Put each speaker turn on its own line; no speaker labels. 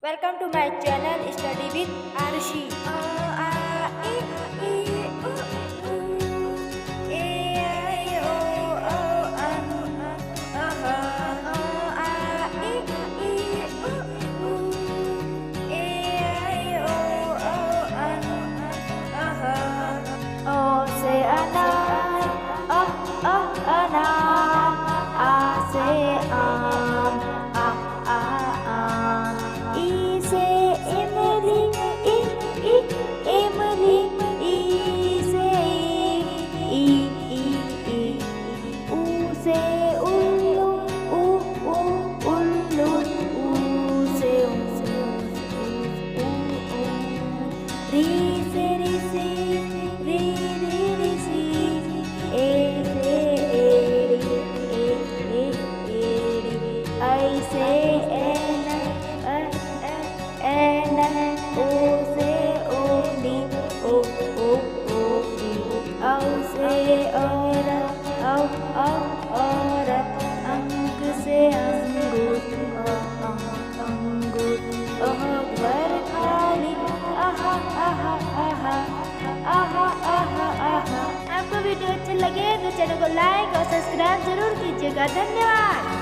Welcome to my channel Study with Arshi. O say anan, anan, A say E say Emily, Emily, E say E. U say Ullu, Ullu, U say Ri say Ri, Ri say E say I say N, O say Oli, O, O say Ora, Ora, Ang say Angur, Angur, Akbar Kali, aha. आपको video अच्छे लगे तो channel को like और subscribe जरूर कीजिएगा। धन्यवाद।